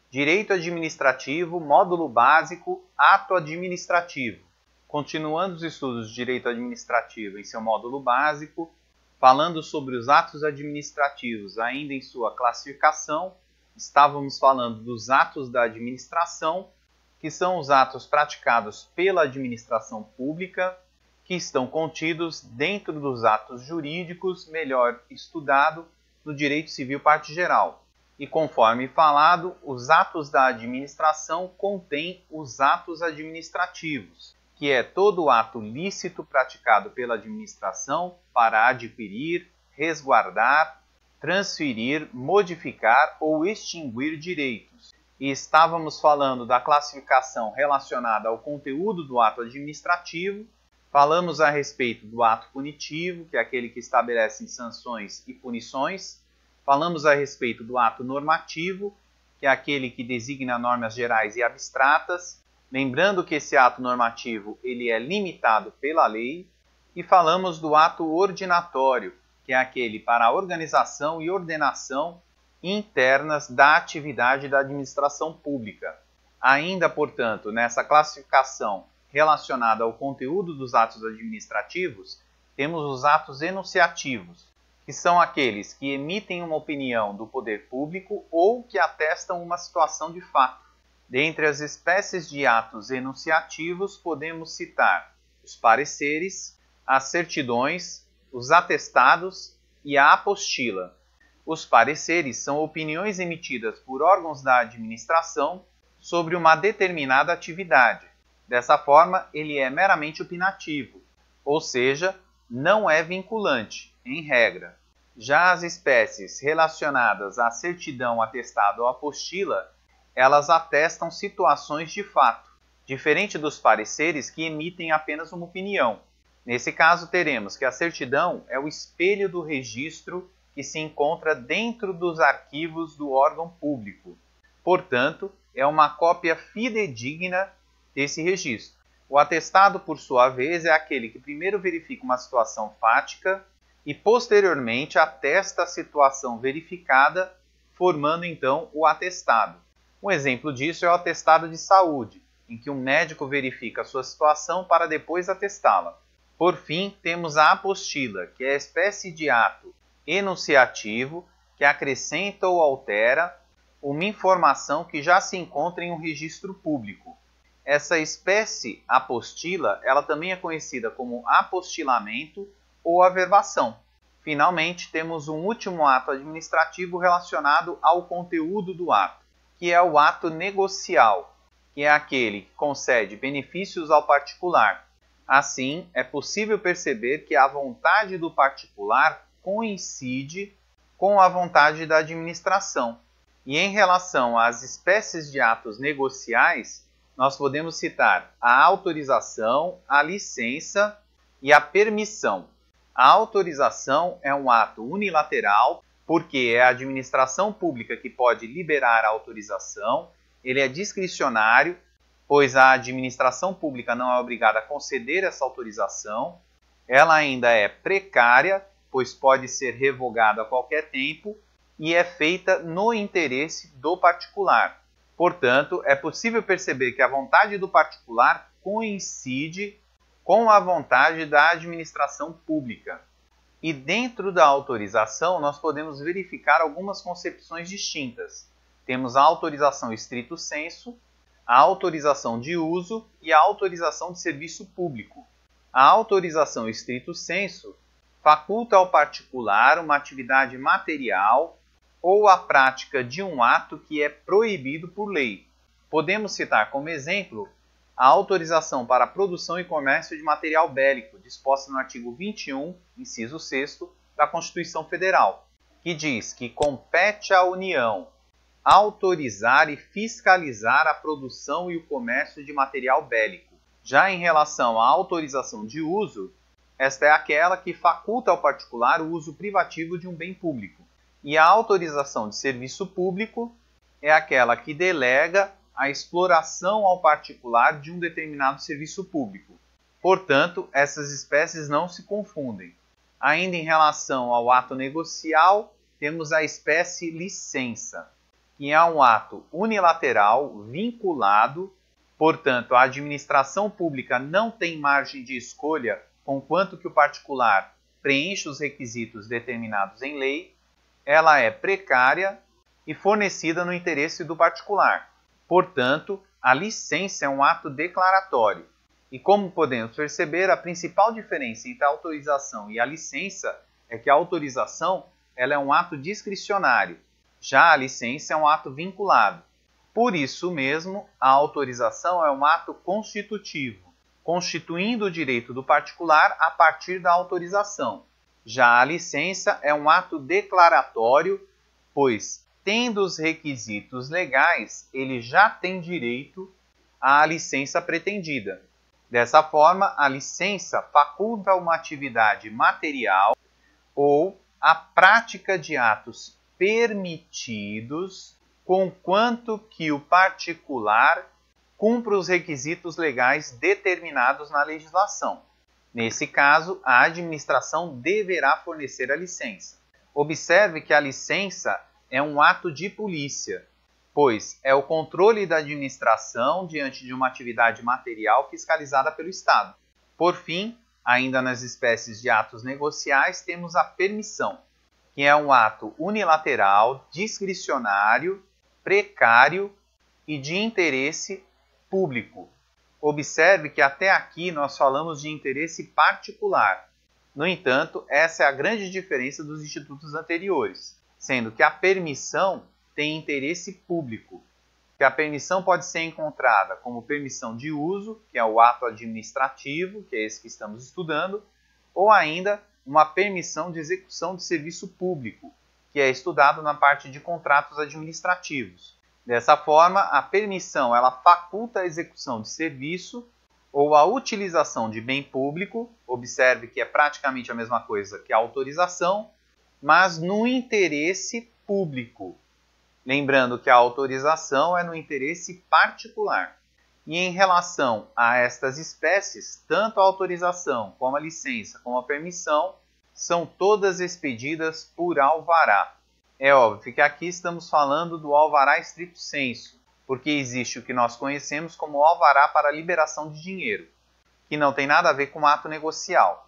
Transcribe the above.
Direito Administrativo, Módulo Básico, Ato Administrativo. Continuando os estudos de Direito Administrativo em seu módulo básico, falando sobre os atos administrativos ainda em sua classificação, estávamos falando dos atos da administração, que são os atos praticados pela administração pública, que estão contidos dentro dos atos jurídicos, melhor estudado no Direito Civil Parte Geral. E conforme falado, os atos da administração contêm os atos administrativos, que é todo ato lícito praticado pela administração para adquirir, resguardar, transferir, modificar ou extinguir direitos. E estávamos falando da classificação relacionada ao conteúdo do ato administrativo, falamos a respeito do ato punitivo, que é aquele que estabelece sanções e punições, falamos a respeito do ato normativo, que é aquele que designa normas gerais e abstratas, lembrando que esse ato normativo ele é limitado pela lei, e falamos do ato ordinatório, que é aquele para a organização e ordenação internas da atividade da administração pública. Ainda, portanto, nessa classificação relacionada ao conteúdo dos atos administrativos, temos os atos enunciativos, que são aqueles que emitem uma opinião do poder público ou que atestam uma situação de fato. Dentre as espécies de atos enunciativos, podemos citar os pareceres, as certidões, os atestados e a apostila. Os pareceres são opiniões emitidas por órgãos da administração sobre uma determinada atividade. Dessa forma, ele é meramente opinativo, ou seja, não é vinculante, em regra. Já as espécies relacionadas à certidão, atestado ou apostila, elas atestam situações de fato, diferente dos pareceres que emitem apenas uma opinião. Nesse caso, teremos que a certidão é o espelho do registro que se encontra dentro dos arquivos do órgão público. Portanto, é uma cópia fidedigna desse registro. O atestado, por sua vez, é aquele que primeiro verifica uma situação fática e, posteriormente, atesta a situação verificada, formando, então, o atestado. Um exemplo disso é o atestado de saúde, em que um médico verifica a sua situação para depois atestá-la. Por fim, temos a apostila, que é a espécie de ato enunciativo que acrescenta ou altera uma informação que já se encontra em um registro público. Essa espécie apostila, ela também é conhecida como apostilamento ou averbação. Finalmente, temos um último ato administrativo relacionado ao conteúdo do ato, que é o ato negocial, que é aquele que concede benefícios ao particular. Assim, é possível perceber que a vontade do particular coincide com a vontade da administração. E em relação às espécies de atos negociais, nós podemos citar a autorização, a licença e a permissão. A autorização é um ato unilateral, porque é a administração pública que pode liberar a autorização, ele é discricionário, pois a administração pública não é obrigada a conceder essa autorização, ela ainda é precária, pois pode ser revogada a qualquer tempo, e é feita no interesse do particular. Portanto, é possível perceber que a vontade do particular coincide com a vontade da administração pública. E dentro da autorização, nós podemos verificar algumas concepções distintas. Temos a autorização stricto sensu, a autorização de uso e a autorização de serviço público. A autorização stricto sensu faculta ao particular uma atividade material ou a prática de um ato que é proibido por lei. Podemos citar como exemplo a autorização para a produção e comércio de material bélico, disposta no artigo 21, inciso 6º, da Constituição Federal, que diz que compete à União autorizar e fiscalizar a produção e o comércio de material bélico. Já em relação à autorização de uso, esta é aquela que faculta ao particular o uso privativo de um bem público. E a autorização de serviço público é aquela que delega a exploração ao particular de um determinado serviço público. Portanto, essas espécies não se confundem. Ainda em relação ao ato negocial, temos a espécie licença. que é um ato unilateral, vinculado, portanto, a administração pública não tem margem de escolha conquanto que o particular preenche os requisitos determinados em lei, ela é precária e fornecida no interesse do particular. Portanto, a licença é um ato declaratório. E como podemos perceber, a principal diferença entre a autorização e a licença é que a autorização ela é um ato discricionário, já a licença é um ato vinculado. Por isso mesmo, a autorização é um ato constitutivo, constituindo o direito do particular a partir da autorização. Já a licença é um ato declaratório, pois, tendo os requisitos legais, ele já tem direito à licença pretendida. Dessa forma, a licença faculta uma atividade material ou a prática de atos permitidos, conquanto que o particular cumpra os requisitos legais determinados na legislação. Nesse caso, a administração deverá fornecer a licença. Observe que a licença é um ato de polícia, pois é o controle da administração diante de uma atividade material fiscalizada pelo Estado. Por fim, ainda nas espécies de atos negociais, temos a permissão, que é um ato unilateral, discricionário, precário e de interesse público. Observe que até aqui nós falamos de interesse particular. No entanto, essa é a grande diferença dos institutos anteriores, sendo que a permissão tem interesse público, que a permissão pode ser encontrada como permissão de uso, que é o ato administrativo, que é esse que estamos estudando, ou ainda uma permissão de execução de serviço público, que é estudado na parte de contratos administrativos. Dessa forma, a permissão ela faculta a execução de serviço ou a utilização de bem público, observe que é praticamente a mesma coisa que a autorização, mas no interesse público. Lembrando que a autorização é no interesse particular. E em relação a estas espécies, tanto a autorização, como a licença, como a permissão, são todas expedidas por alvará. É óbvio que aqui estamos falando do alvará stricto sensu, porque existe o que nós conhecemos como alvará para liberação de dinheiro, que não tem nada a ver com ato negocial.